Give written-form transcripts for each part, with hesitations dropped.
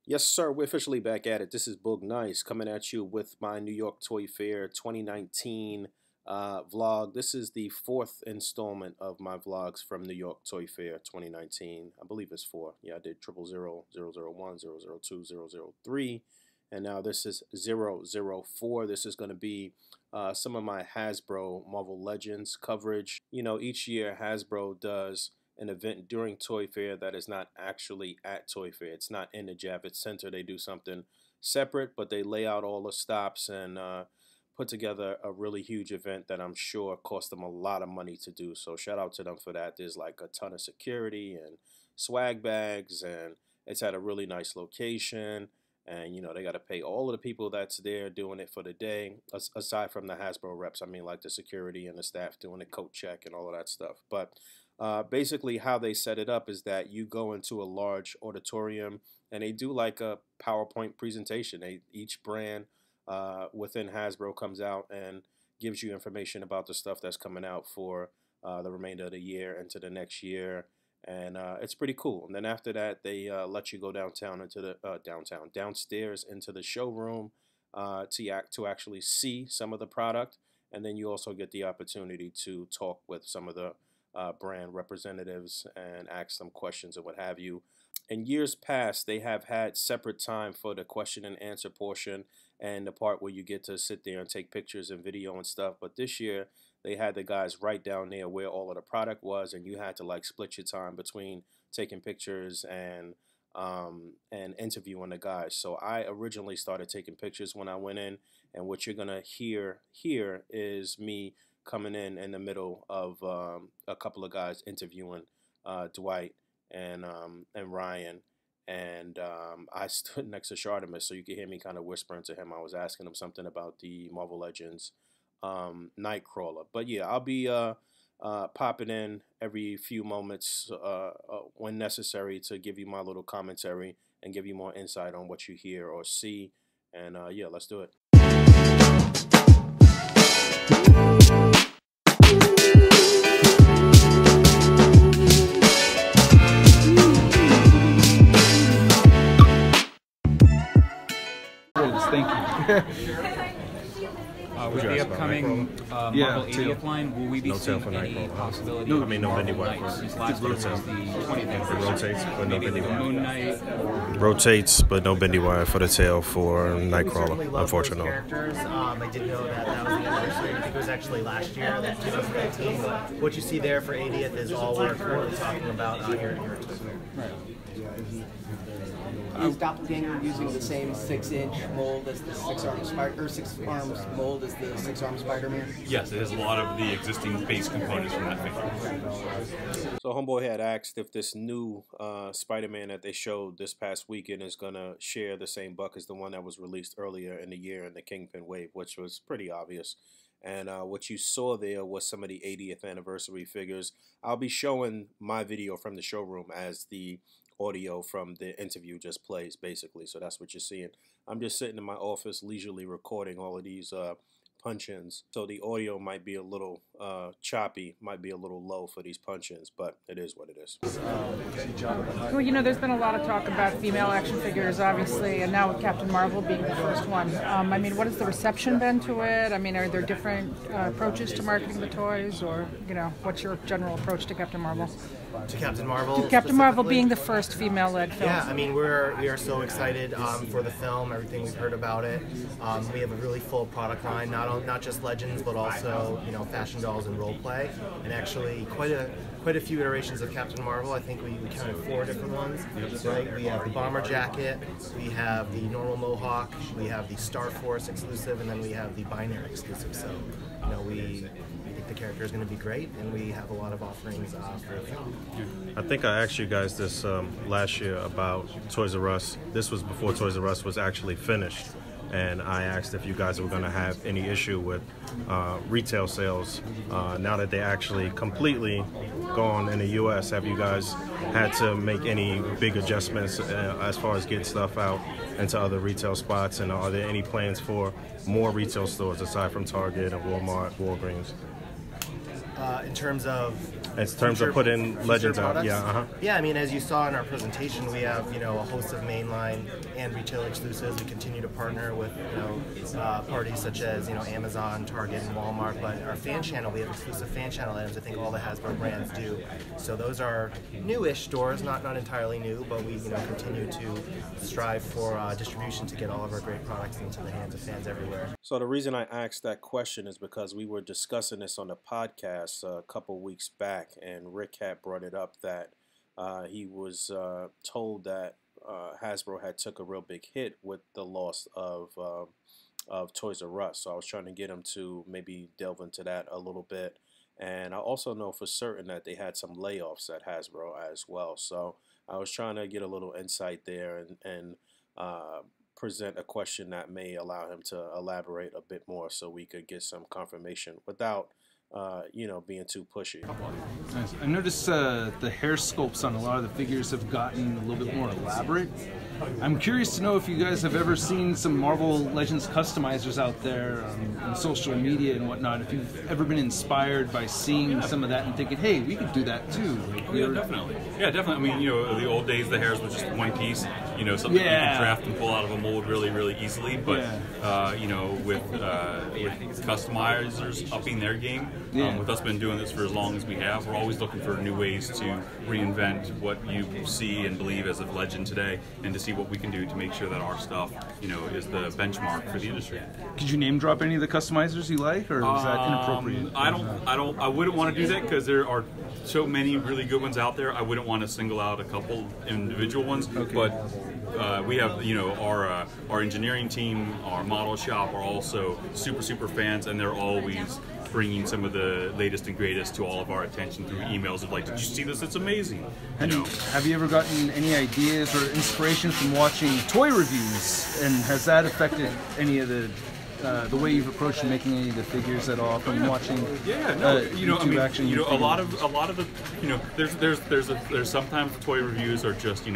Yes, sir. We're officially back at it. This is Boog Nice coming at you with my New York Toy Fair 2019 vlog. This is the fourth installment of my vlogs from New York Toy Fair 2019. I believe it's four. Yeah, I did 000, 001, 002, 003, and now this is 004. This is going to be some of my Hasbro Marvel Legends coverage. You know, each year Hasbro does an event during Toy Fair that is not actually at Toy Fair. It's not in the Javits Center. They do something separate, but they lay out all the stops and put together a really huge event that I'm sure cost them a lot of money to do. So shout out to them for that. There's like a ton of security and swag bags, and it's at a really nice location. And, you know, they got to pay all of the people that's there doing it for the day, aside from the Hasbro reps. I mean, like the security and the staff doing the coat check and all of that stuff. But basically how they set it up is that you go into a large auditorium and they do like a PowerPoint presentation. Each brand within Hasbro comes out and gives you information about the stuff that's coming out for the remainder of the year into the next year. And it's pretty cool. And then after that, they let you go downtown into the downstairs into the showroom to actually see some of the product. And then you also get the opportunity to talk with some of the brand representatives and ask them questions and what have you. In years past, they have had separate time for the question and answer portion and the part where you get to sit there and take pictures and video and stuff. But this year, they had the guys right down there where all of the product was, and you had to like split your time between taking pictures and interviewing the guys. So I originally started taking pictures when I went in, and what you're gonna hear here is me coming in the middle of a couple of guys interviewing Dwight and Ryan, and I stood next to Shartimus, so you could hear me kind of whispering to him. I was asking him something about the Marvel Legends Nightcrawler. But yeah, I'll be popping in every few moments when necessary to give you my little commentary and give you more insight on what you hear or see. And yeah, let's do it. Thank you. With the upcoming Marvel 80th line, will we be seeing any possibility of no Bendy Wire. Since last year was the 20th. It rotates, but no Bendy Wire. Moon Knight. Rotates, but no Bendy Wire for the tail for Nightcrawler, unfortunately. I did know that that was the anniversary. I think it was actually last year, 2019. What you see there for 80th is all we're currently talking about here at Toy Fair. Right. Is Doppelganger using the same 6-inch mold as the 6-arm Spider, or 6 arms mold as the 6-arm Spider-Man? Yes, it has a lot of the existing base components from that figure. So Homeboy had asked if this new Spider-Man that they showed this past weekend is gonna share the same buck as the one that was released earlier in the year in the Kingpin wave, which was pretty obvious. And what you saw there was some of the 80th anniversary figures. I'll be showing my video from the showroom as the audio from the interview just plays, basically. So that's what you're seeing. I'm just sitting in my office leisurely recording all of these punch-ins, so the audio might be a little choppy, might be a little low for these punch-ins, but it is what it is. Well, you know, there's been a lot of talk about female action figures, obviously, and now with Captain Marvel being the first one. I mean, what has the reception been to it? I mean, are there different approaches to marketing the toys, or, you know, what's your general approach to Captain Marvel? To Captain Marvel? To Captain Marvel being the first female-led film. Yeah, I mean, we are so excited for the film, everything we've heard about it. We have a really full product line, not just Legends, but also, you know, fashion dolls and role play, and actually quite a few iterations of Captain Marvel. I think we counted 4 different ones. Right? We have the bomber jacket, we have the normal mohawk, we have the Star Force exclusive, and then we have the binary exclusive. So, you know, we think the character is going to be great, and we have a lot of offerings for the film. I think I asked you guys this last year about Toys R Us. This was before Toys R Us was actually finished. And I asked if you guys were going to have any issue with retail sales. Now that they're actually completely gone in the U.S., have you guys had to make any big adjustments as far as getting stuff out into other retail spots? And are there any plans for more retail stores aside from Target and Walmart, Walgreens? In terms of putting Legends out, products? yeah, Yeah, I mean, as you saw in our presentation, we have a host of mainline and retail exclusives. We continue to partner with parties such as Amazon, Target, and Walmart. But our fan channel, we have exclusive fan channel items. I think all the Hasbro brands do. So those are newish stores, not entirely new, but we continue to strive for distribution to get all of our great products into the hands of fans everywhere. So the reason I asked that question is because we were discussing this on the podcast a couple weeks back, and Rick had brought it up that he was told that Hasbro had took a real big hit with the loss of Toys R Us. So I was trying to get him to maybe delve into that a little bit. And I also know for certain that they had some layoffs at Hasbro as well. So I was trying to get a little insight there and present a question that may allow him to elaborate a bit more so we could get some confirmation without being too pushy. Nice. I noticed the hair sculpts on a lot of the figures have gotten a little bit more elaborate. I'm curious to know if you guys have ever seen some Marvel Legends customizers out there on social media and whatnot, if you've ever been inspired by seeing some of that and thinking, hey, we could do that too. Yeah, definitely. Yeah, definitely. I mean, the old days, the hairs were just one piece, something you could draft and pull out of a mold really, really easily. But, with customizers upping their game, with us been doing this for as long as we have, we're always looking for new ways to reinvent what you see and believe as a legend today, and to see what we can do to make sure that our stuff, is the benchmark for the industry. Could you name drop any of the customizers you like, or is that inappropriate? I wouldn't want to do that because there are so many really good ones out there. I wouldn't want to single out a couple individual ones, but we have, our engineering team, our model shop are also super fans, and they're always bringing some of the latest and greatest to all of our attention through emails of like, did you see this? It's amazing. Have you ever gotten any ideas or inspiration from watching toy reviews, and has that affected any of the way you've approached making any of the figures at all from watching? A lot of the, there's sometimes toy reviews are just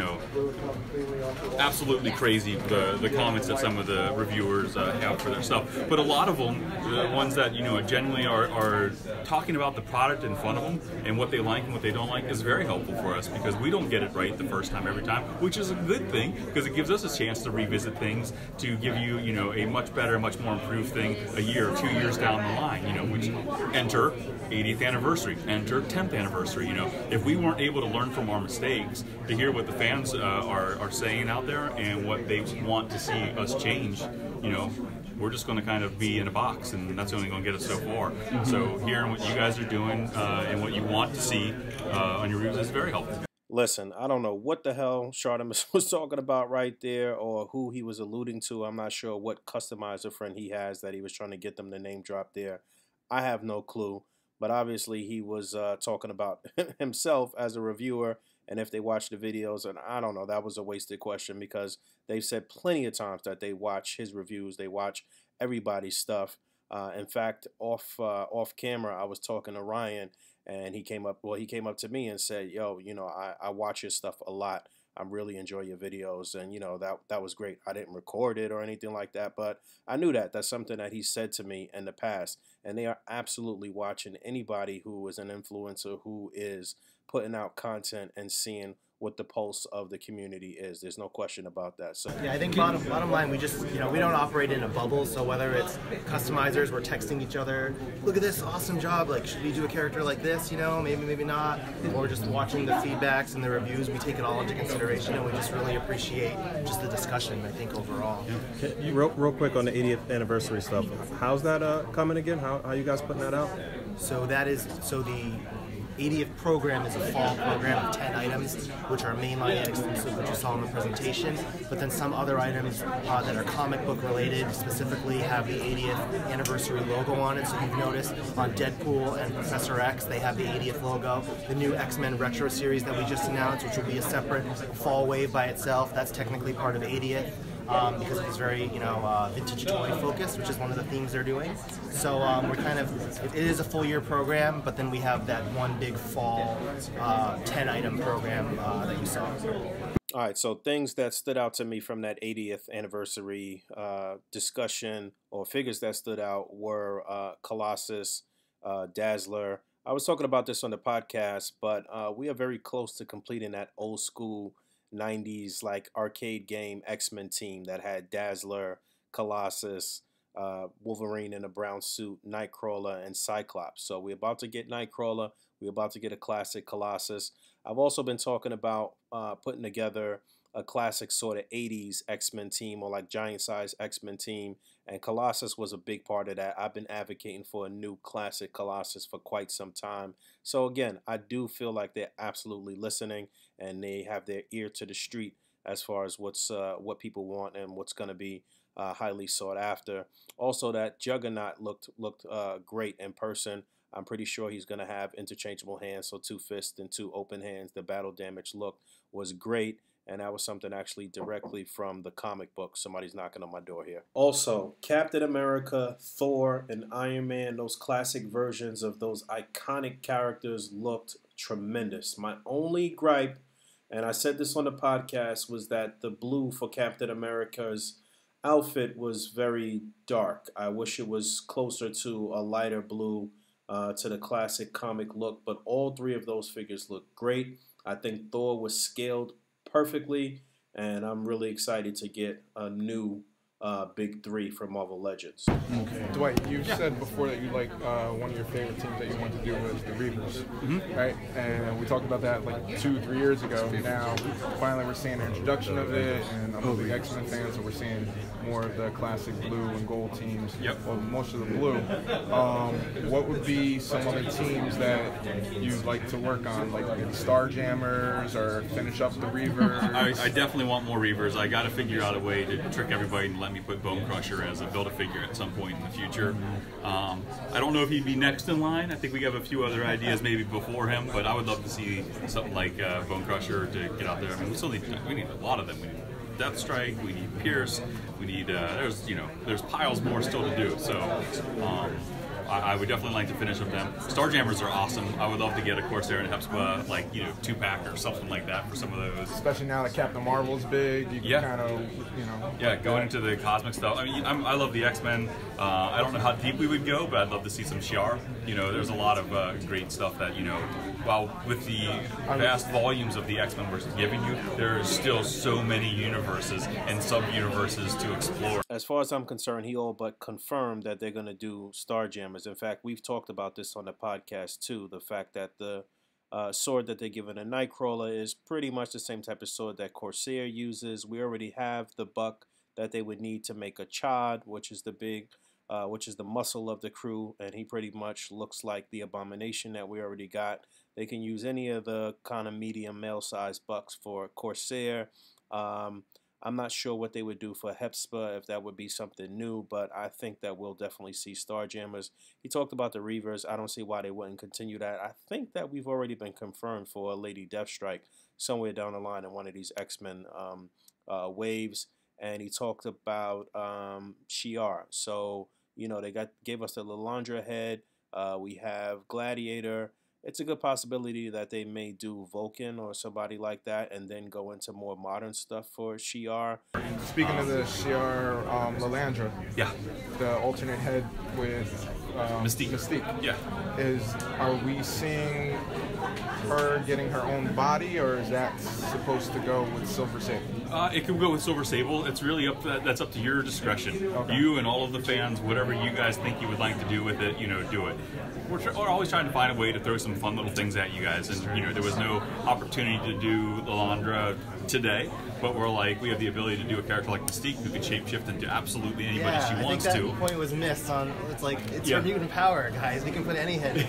absolutely crazy, the comments that some of the reviewers have for their stuff, but a lot of them, the ones that genuinely are talking about the product in front of them and what they like and what they don't like, is very helpful for us, because we don't get it right the first time every time, which is a good thing because it gives us a chance to revisit things, to give you a much better, much more improved thing a year or 2 years down the line, which enter 80th anniversary, enter 10th anniversary. If we weren't able to learn from our mistakes, to hear what the fans are saying out there and what they want to see us change, we're just going to kind of be in a box, and that's only going to get us so far. So hearing what you guys are doing and what you want to see on your reviews is very helpful. Listen, I don't know what the hell Shardamus was talking about right there, or who he was alluding to. I'm not sure what customizer friend he has that he was trying to get them to name drop there. I have no clue, but obviously he was talking about himself as a reviewer, and if they watch the videos, and I don't know, that was a wasted question, because they've said plenty of times that they watch his reviews, they watch everybody's stuff. In fact, off camera, I was talking to Ryan, and he came up to me and said, yo, I watch your stuff a lot. I really enjoy your videos, and that was great. I didn't record it or anything like that, but I knew that's something that he said to me in the past, and they are absolutely watching anybody who is an influencer, who is putting out content and seeing what the pulse of the community is. There's no question about that. So yeah, I think bottom line, we just we don't operate in a bubble. So whether it's customizers, we're texting each other, look at this awesome job, like should we do a character like this, maybe not, or just watching the feedbacks and the reviews, we take it all into consideration, and we just really appreciate just the discussion, I think, overall. Yeah. Real quick on the 80th anniversary stuff, how's that coming again? How you guys putting that out? So the 80th program is a fall program of 10 items, which are mainline and exclusive, which you saw in the presentation. But then some other items that are comic book related specifically have the 80th anniversary logo on it. So you've noticed on Deadpool and Professor X, they have the 80th logo. The new X-Men Retro series that we just announced, which will be a separate fall wave by itself, that's technically part of 80th. Because it was very, vintage toy focused, which is one of the themes they're doing. So we're kind of, it is a full year program, but then we have that one big fall 10 item program that you saw. All right, so things that stood out to me from that 80th anniversary discussion, or figures that stood out, were Colossus, Dazzler. I was talking about this on the podcast, but we are very close to completing that old school 90s like arcade game X-Men team that had Dazzler, Colossus, Wolverine in a brown suit, Nightcrawler, and Cyclops. So we're about to get Nightcrawler. We're about to get a classic Colossus. I've also been talking about putting together a classic sort of 80s X-Men team, or like giant size X-Men team, and Colossus was a big part of that. I've been advocating for a new classic Colossus for quite some time. So again, I do feel like they're absolutely listening and they have their ear to the street as far as what people want and what's going to be highly sought after. Also, that Juggernaut looked great in person. I'm pretty sure he's going to have interchangeable hands, so 2 fists and 2 open hands. The battle damage look was great, and that was something actually directly from the comic book. Somebody's knocking on my door here. Also, Captain America, Thor, and Iron Man, those classic versions of those iconic characters looked tremendous. My only gripe, and I said this on the podcast, was that the blue for Captain America's outfit was very dark. I wish it was closer to a lighter blue, to the classic comic look, but all 3 of those figures look great. I think Thor was scaled perfectly, and I'm really excited to get a new big 3 for Marvel Legends. Okay. Dwight, you said before that you like one of your favorite teams that you want to do was the Reavers, right? And we talked about that like 2-3 years ago. Now, finally, we're seeing the introduction of it, and I'm a big X-Men fan, so we're seeing more of the classic blue and gold teams. Well, most of the blue. What would be some other teams that you'd like to work on, like maybe Starjammers or finish up the Reavers? I definitely want more Reavers. I got to figure out a way to trick everybody and let me put Bone Crusher as a Build-A-Figure at some point in the future. I don't know if he'd be next in line. I think we have a few other ideas maybe before him, but I would love to see something like Bone Crusher to get out there. I mean, we need a lot of them. We need Deathstrike, we need Pierce, we need there's piles more still to do. So I would definitely like to finish with them. Starjammers are awesome. I would love to get a Corsair and Hepzibah, like 2-pack or something like that for some of those. Especially now that Captain Marvel's big, you can kind of, going into the cosmic stuff. I mean, I love the X-Men. I don't know how deep we would go, but I'd love to see some Shi'ar. There's a lot of great stuff that, while with the vast volumes of the X-Men we're giving you, there are still so many universes and sub-universes to explore. As far as I'm concerned, he all but confirmed that they're going to do Starjammers. In fact, we've talked about this on the podcast too, the fact that the sword that they're giving a Nightcrawler is pretty much the same type of sword that Corsair uses. We already have the buck that they would need to make a Chad, which is the muscle of the crew, and he pretty much looks like the Abomination that we already got. They can use any of the kind of medium male-sized bucks for Corsair. I'm not sure what they would do for Hepzibah, if that would be something new, but I think that we'll definitely see Starjammers. He talked about the Reavers. I don't see why they wouldn't continue that. I think that we've already been confirmed for a Lady Deathstrike somewhere down the line in one of these X-Men waves. And he talked about Shi'ar. So, they gave us the Lilandra head. We have Gladiator. It's a good possibility that they may do Vulcan or somebody like that and then go into more modern stuff for Shi'ar. Speaking of the Shi'ar, Lilandra, the alternate head with Mystique. Are we seeing her getting her own body, or is that supposed to go with Silver Sable? It could go with Silver Sable. It's really that's up to your discretion. Okay. You and all of the fans, whatever you guys think you would like to do with it, do it. We're always trying to find a way to throw some fun little things at you guys, and there was no opportunity to do Lilandra today, but we have the ability to do a character like Mystique who can shapeshift into absolutely anybody she wants to. I think that point was missed on. It's her mutant power, guys. We can put any head.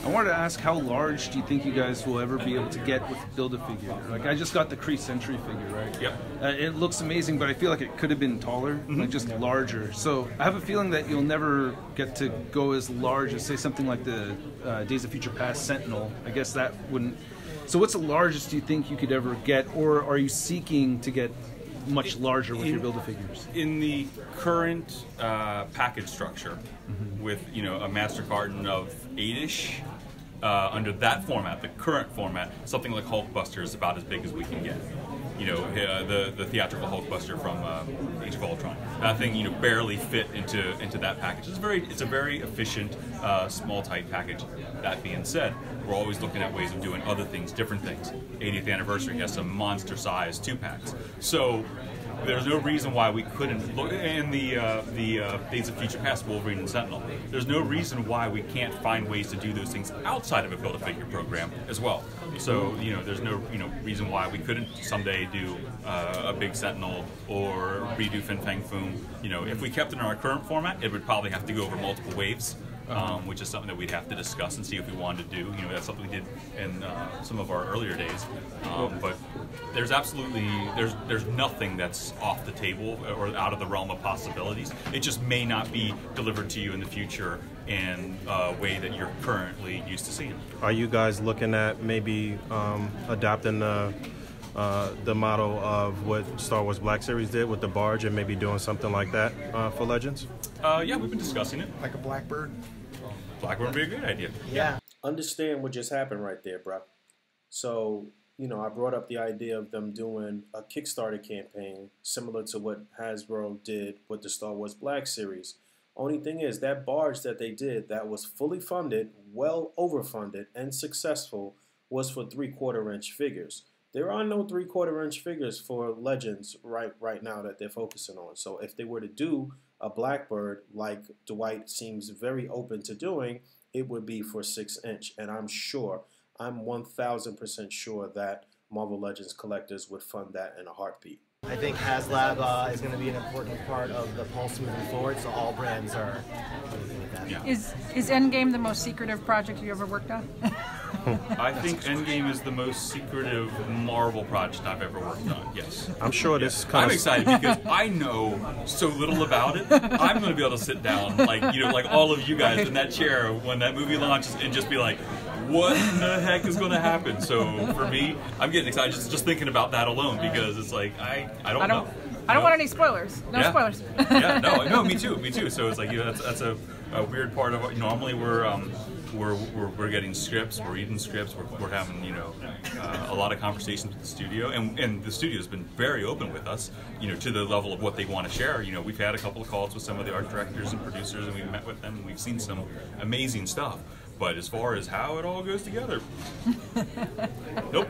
I wanted to ask, how large do you think you guys will ever be able to get with Build-A-Figure? Like, I just got the Kree Sentry figure, right? It looks amazing, but I feel like it could have been taller, like just larger. So I have a feeling that you'll never get to go as large as, say, something like the Days of Future Past Sentinel. I guess that wouldn't. So what's the largest do you think you could ever get, or are you seeking to get much larger with your Build-A-Figures? In the current package structure, with a master carton of 8-ish, under that format, the current format, something like Hulkbuster is about as big as we can get. the theatrical Hulkbuster from Age of Ultron. That thing, barely fit into that package. It's a very efficient, small, tight package. That being said, we're always looking at ways of doing other things, different things. 80th anniversary has some monster-sized 2-packs. So there's no reason why we couldn't look, and the Days of Future Past, Wolverine and Sentinel. There's no reason why we can't find ways to do those things outside of a Build-A-Figure program as well. So there's no reason why we couldn't someday do a big Sentinel or redo Fin Fang Foom. If we kept it in our current format, it would probably have to go over multiple waves. Which is something that we'd have to discuss and see if we wanted to do. That's something we did in some of our earlier days. But there's absolutely there's nothing that's off the table or out of the realm of possibilities. It just may not be delivered to you in the future in a way that you're currently used to seeing. Are you guys looking at maybe adopting the model of what Star Wars Black Series did with the barge and maybe doing something like that for Legends? Yeah, we've been discussing it. Like a Blackbird? Blackbird would be a good idea. Yeah. Understand what just happened right there, bro. So, I brought up the idea of them doing a Kickstarter campaign similar to what Hasbro did with the Star Wars Black Series. Only thing is, that barge that they did that was fully funded, well overfunded, and successful was for 3/4-inch figures. There are no 3/4-inch figures for Legends right now that they're focusing on. So if they were to do a Blackbird, like Dwight seems very open to doing, it would be for 6-inch. And I'm 1000% sure that Marvel Legends collectors would fund that in a heartbeat. I think HasLab is going to be an important part of the pulse moving forward, so all brands are looking at that. Yeah. Is Endgame the most secretive project you ever worked on? I think Endgame is the most secretive Marvel project I've ever worked on, yes. I'm sure this kind I'm of... excited because I know so little about it. I'm going to be able to sit down, like all of you guys in that chair when that movie launches and just be like, what in the heck is going to happen? So for me, I'm getting excited just thinking about that alone because it's like, I don't know. I don't want any spoilers. No spoilers. Yeah, no, me too. So it's like, that's a weird part of what normally we're getting scripts, we're reading scripts, we're having a lot of conversations with the studio, and the studio's been very open with us, to the level of what they want to share. We've had a couple of calls with some of the art directors and producers, and we've met with them, and we've seen some amazing stuff. But as far as how it all goes together, nope,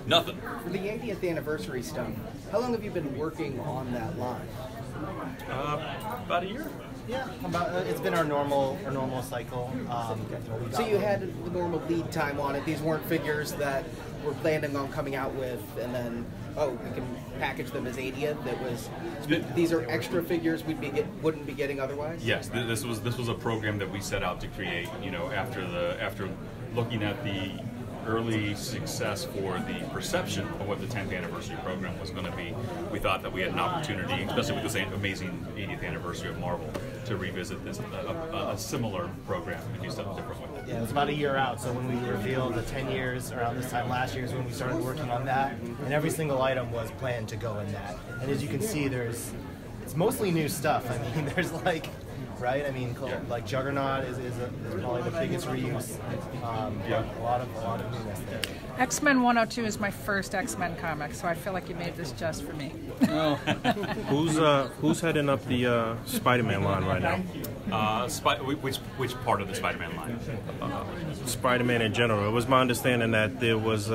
nothing. For the 80th anniversary stuff, how long have you been working on that line? About a year. Yeah, it's been our normal cycle. So you had the normal lead time on it. These weren't figures that we're planning on coming out with, and then we can package them as 80th. These are extra figures wouldn't be getting otherwise. Yes, this was a program that we set out to create. After looking at the early success for the perception of what the 10th anniversary program was going to be, we thought that we had an opportunity, especially with this amazing 80th anniversary of Marvel, to revisit this a similar program and do something different with it. Yeah, it was about a year out, so when we revealed the 10 years, around this time last year is when we started working on that, and every single item was planned to go in that. And as you can see, it's mostly new stuff. I mean, there's like Juggernaut is probably the biggest reuse. A lot of newness there. X-Men 102 is my first X-Men comic, so I feel like you made this just for me. Oh. Who's heading up the Spider-Man line right now? Which part of the Spider-Man line? Spider-Man in general. It was my understanding that there was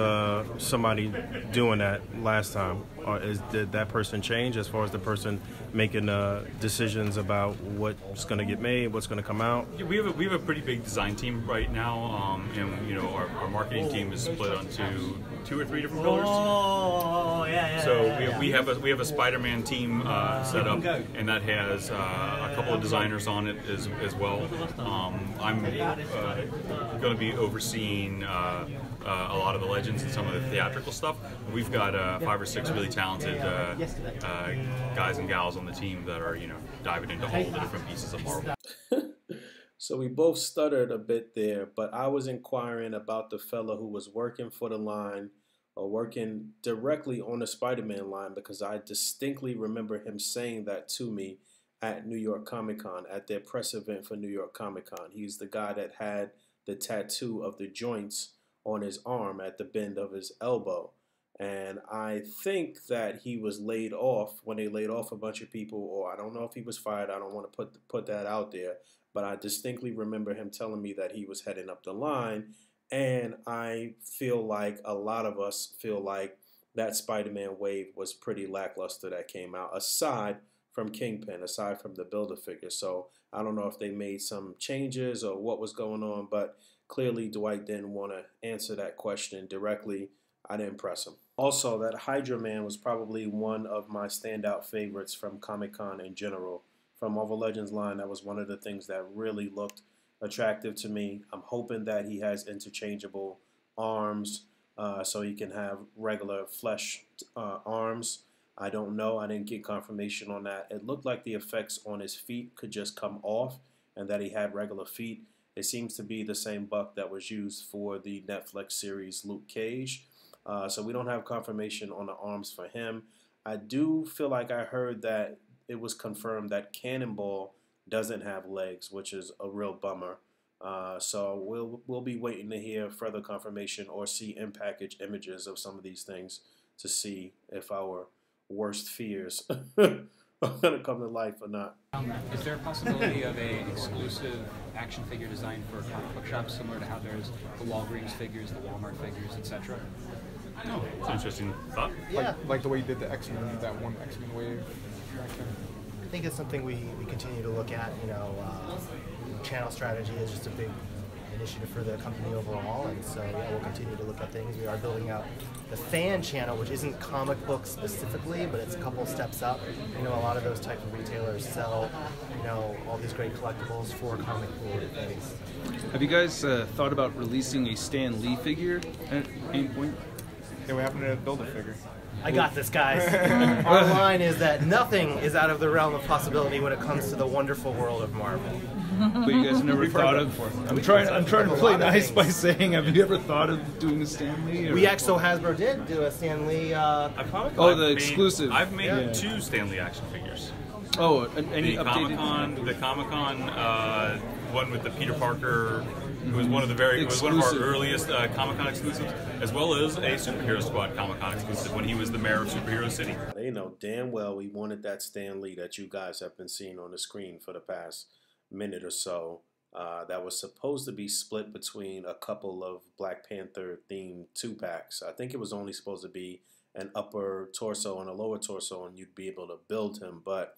somebody doing that last time. Did that person change as far as the person making decisions about what's going to get made, what's going to come out? Yeah, we have a pretty big design team right now, and our marketing team is split onto 2 or 3 different pillars. Oh, yeah. So we have a Spider-Man team set up, and that has a couple of designers on it as well. I'm going to be overseeing a lot of the Legends and some of the theatrical stuff. We've got 5 or 6 really talented guys and gals on the team that are diving into all the different pieces of Marvel. So we both stuttered a bit there, but I was inquiring about the fella who was working for the line or working directly on the Spider-Man line, because I distinctly remember him saying that to me at New York Comic Con, at their press event for New York Comic Con. He's the guy that had the tattoo of the joints on his arm at the bend of his elbow. And I think that he was laid off when they laid off a bunch of people, or I don't know if he was fired. I don't want to put that out there, but I distinctly remember him telling me that he was heading up the line. And I feel like a lot of us feel like that Spider-Man wave was pretty lackluster that came out, aside from Kingpin, aside from the Build-A-Figure. So I don't know if they made some changes or what was going on, but clearly Dwight didn't want to answer that question directly. I didn't press him. Also, that Hydra Man was probably one of my standout favorites from Comic-Con in general. From Marvel Legends line, that was one of the things that really looked attractive to me. I'm hoping that he has interchangeable arms, so he can have regular flesh arms. I don't know. I didn't get confirmation on that. It looked like the effects on his feet could just come off and that he had regular feet. It seems to be the same buck that was used for the Netflix series Luke Cage. So we don't have confirmation on the arms for him. I do feel like I heard that it was confirmed that Cannonball doesn't have legs, which is a real bummer. So we'll be waiting to hear further confirmation or see in-package images of some of these things to see if our worst fears are going to come to life or not. Is there a possibility of a exclusive action figure design for comic book shops, similar to how there's the Walgreens figures, the Walmart figures, etc.? Oh, that's an interesting thought. Yeah. Like the way you did the X-Men, that one X-Men wave. I think it's something we continue to look at. You know, channel strategy is just a big initiative for the company overall, and so yeah, we'll continue to look at things. We are building out the fan channel, which isn't comic books specifically, but it's a couple steps up. You know, a lot of those type of retailers sell, you know, all these great collectibles for comic book things. Have you guys thought about releasing a Stan Lee figure at any point? Yeah, we happen to build a figure. I got this, guys. Our line is that nothing is out of the realm of possibility when it comes to the wonderful world of Marvel. But you guys never thought of? I'm trying to play nice by saying, have you ever thought of doing a Stan Lee? Or? We actually, Hasbro did do a Stan Lee comic. Oh, the exclusive. I've made two Stan Lee action figures. Oh, any the updated? The Comic-Con one with the Peter Parker, who was one of our earliest Comic-Con exclusives, as well as a Superhero Squad Comic-Con exclusive when he was the mayor of Superhero City. They know damn well we wanted that Stan Lee that you guys have been seeing on the screen for the past minute or so. That was supposed to be split between a couple of Black Panther themed 2-packs. I think it was only supposed to be an upper torso and a lower torso, and you'd be able to build him. But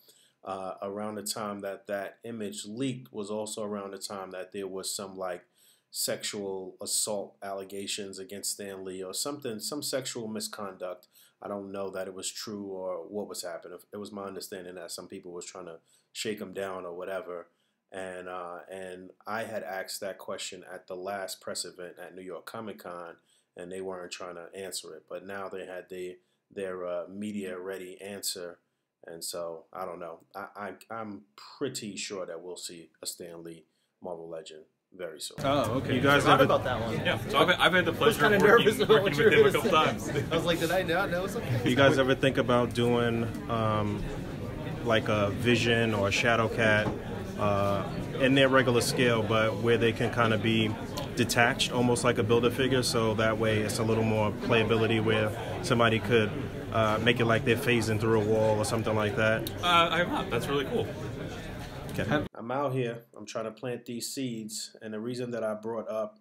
around the time that image leaked was also around the time that there was some like sexual assault allegations against Stan Lee or something, some sexual misconduct. I don't know that it was true or what was happening. It was my understanding that some people was trying to shake him down or whatever. And I had asked that question at the last press event at New York Comic Con, and they weren't trying to answer it. But now they had their media-ready answer, and so I don't know. I'm pretty sure that we'll see a Stan Lee Marvel Legend very soon. Oh, okay. You guys Forgot ever about that one. Yeah, so I've had the pleasure of nervous working about what with you were him a gonna couple times. I was like, did I not know something? You guys ever think about doing like a Vision or a Shadow Cat in their regular scale, but where they can kind of be detached, almost like a Build-A-Figure, so that way it's a little more playability where somebody could make it like they're phasing through a wall or something like that? I have not. That's really cool. Okay. I'm out here. I'm trying to plant these seeds, and the reason that I brought up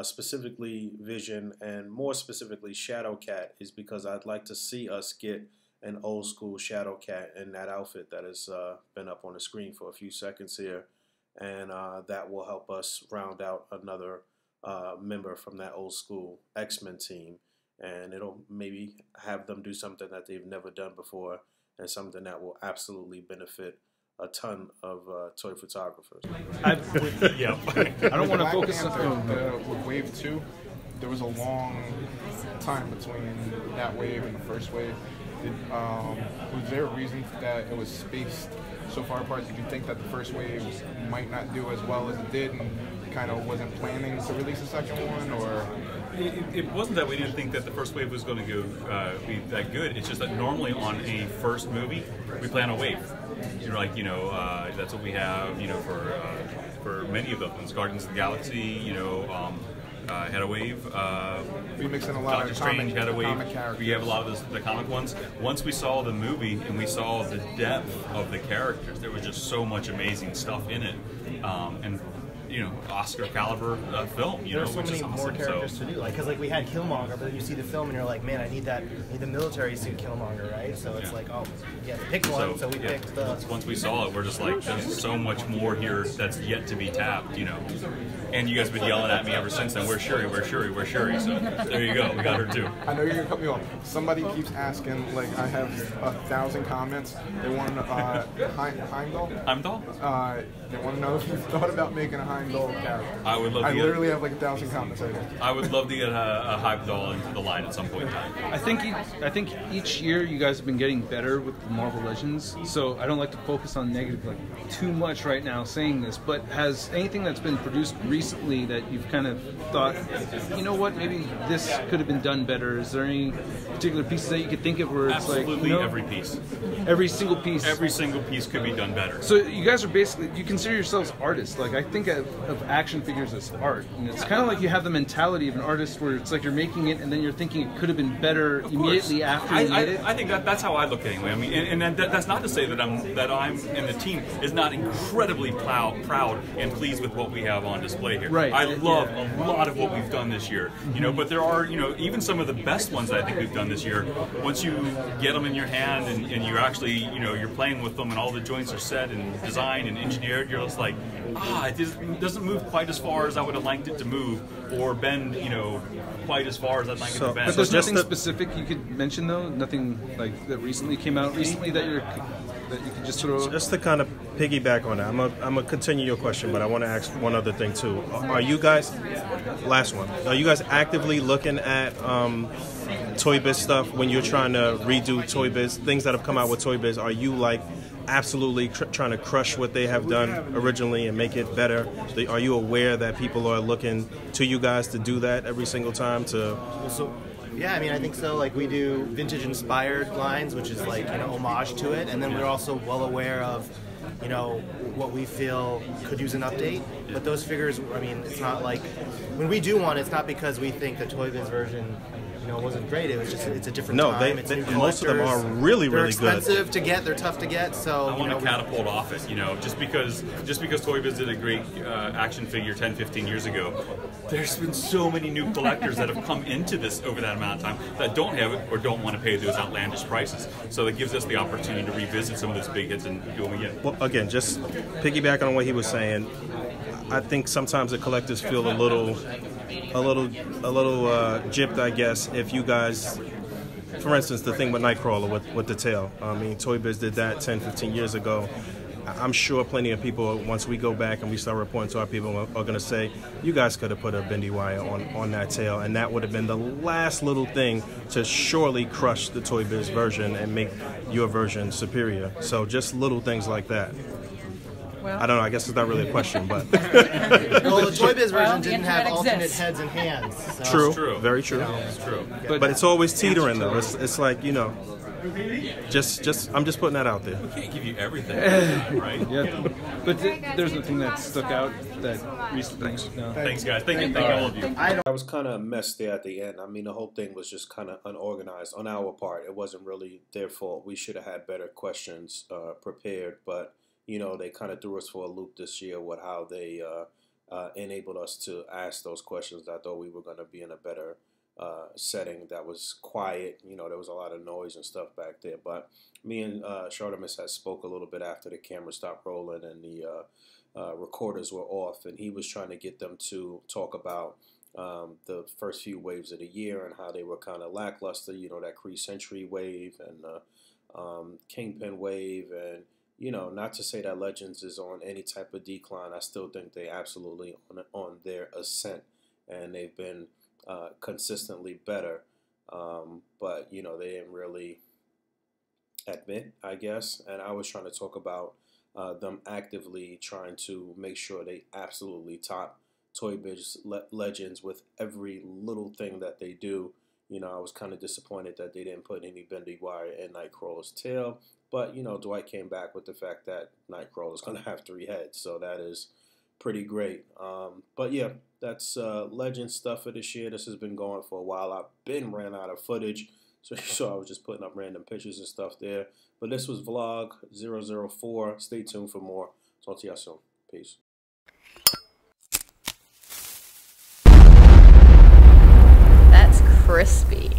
specifically Vision and more specifically Shadow Cat is because I'd like to see us get an old school Shadow Cat in that outfit that has been up on the screen for a few seconds here, and that will help us round out another member from that old school X-Men team, and it'll maybe have them do something that they've never done before and something that will absolutely benefit a ton of toy photographers. Yeah. I don't want to focus on with Wave 2. There was a long time between that wave and the first wave. Was there a reason that it was spaced so far apart? Did you think that the first wave might not do as well as it did and kind of wasn't planning to release a second one, or? It wasn't that we didn't think that the first wave was going to go be that good. It's just that normally on a first movie, we plan a wave. You're like, that's what we have, for many of those ones. Guardians of the Galaxy, had a wave. Remixing a lot Doctor of Strange had a wave. comic characters. We have a lot of the comic ones. Once we saw the movie and we saw the depth of the characters, there was just so much amazing stuff in it, and you know, Oscar caliber film. You know, There's so which many is awesome. more characters to do. Like, because like we had Killmonger, but then you see the film and you're like, man, I need the military suit Killmonger, right? So it's like, oh, yeah, pick one. So we picked the. Once we saw it, we're just like, there's so much more here that's yet to be tapped. You know, and you guys have been yelling at me ever since then. Where's Shuri? Where's Shuri? Where's Shuri? So there you go. We got her too. I know you're gonna cut me off. Somebody keeps asking, like, I have 1,000 comments. They want to know Heimdall. Heimdall? They want to know if you've thought about making a Heimdall character. I would love to I get, literally have like 1,000 comments right here. I would love to get a Heimdall into the line at some point in time. I think each year you guys have been getting better with the Marvel Legends. So I don't like to focus on negative like too much right now saying this, but has anything that's been produced recently that you've kind of thought, you know what, maybe this could have been done better? Is there any particular pieces that you could think of where it's Absolutely like, you know, every piece. Every single piece. Every single piece could be done better. So you guys are basically, you consider yourselves artists. Like, I think of action figures as art, and it's kind of like you have the mentality of an artist where it's like you're making it and then you're thinking it could have been better immediately after you made it. I think that's how I look anyway. I mean, and that's not to say that I'm and the team is not incredibly proud and pleased with what we have on display here. Right. I love a lot of what we've done this year. You know, but there are, you know, even some of the best ones that I think we've done this year. Once you get them in your hand and you're actually, you know, you're playing with them and all the joints are set and designed and engineered, you're just like, it doesn't move quite as far as I would have liked it to move, or bend, you know, quite as far as I'd like it to bend. But there's nothing specific you could mention though? Nothing like that recently came out recently that you could just sort of... Just to kind of piggyback on that, I'm gonna continue your question, but I want to ask one other thing too. Are you guys, last one, are you guys actively looking at Toy Biz stuff when you're trying to redo Toy Biz, things that have come out with Toy Biz? Are you like absolutely trying to crush what they have done originally and make it better? Are you aware that people are looking to you guys to do that every single time to... Yeah, I mean, I think so. Like, we do vintage-inspired lines, which is like, you know, homage to it, and then we're also well aware of, you know, what we feel could use an update. But those figures, I mean, it's not like when we do one, it's not because we think the Toy Biz version, you know, wasn't great. It was just it's a different time. It's new most of them are really they're good. They're expensive to get. They're tough to get. So I want to catapult off it, you know, just because Toy Biz did a great action figure 10, 15 years ago. There's been so many new collectors that have come into this over that amount of time that don't have it or don't want to pay those outlandish prices. So it gives us the opportunity to revisit some of those big hits and do them again. Well, again, just piggyback on what he was saying. I think sometimes the collectors feel a little gypped, I guess, if you guys, for instance, the thing with Nightcrawler with the tail. I mean, Toy Biz did that 10, 15 years ago. I'm sure plenty of people, once we go back and we start reporting to our people, are going to say, you guys could have put a bendy wire on that tail, and that would have been the last little thing to surely crush the Toy Biz version and make your version superior. So just little things like that. Well, I don't know, I guess it's not really a question, but... Well, the Toy Biz version didn't have alternate heads and hands. So. True, very true. It's true. But it's always teetering, though. It's like, you know... I'm just putting that out there. We can't give you everything, right? Yeah, but there's nothing that stuck out that recently. No. Thanks, guys. Thank you, all of you. I was kind of messed there at the end. I mean, the whole thing was just kind of unorganized on our part. It wasn't really their fault. We should have had better questions prepared, but you know, they kind of threw us for a loop this year with how they enabled us to ask those questions. I thought we were going to be in a better setting that was quiet. You know, there was a lot of noise and stuff back there. But me and Shardamus had spoke a little bit after the camera stopped rolling and the recorders were off, and he was trying to get them to talk about the first few waves of the year and how they were kind of lackluster. You know, that Kree Sentry wave and Kingpin wave, and you know, not to say that Legends is on any type of decline. I still think they absolutely on their ascent, and they've been consistently better, but you know, they didn't really admit, I guess. And I was trying to talk about them actively trying to make sure they absolutely top Toy Biz Legends with every little thing that they do. You know, I was kind of disappointed that they didn't put any bendy wire in Nightcrawler's tail, but you know, Dwight came back with the fact that Nightcrawler's going to have 3 heads, so that is pretty great. But yeah, that's Legend stuff for this year. This has been going for a while. I've been ran out of footage, so you saw I was just putting up random pictures and stuff there. But this was vlog 004. Stay tuned for more. Talk to y'all soon. Peace. That's crispy.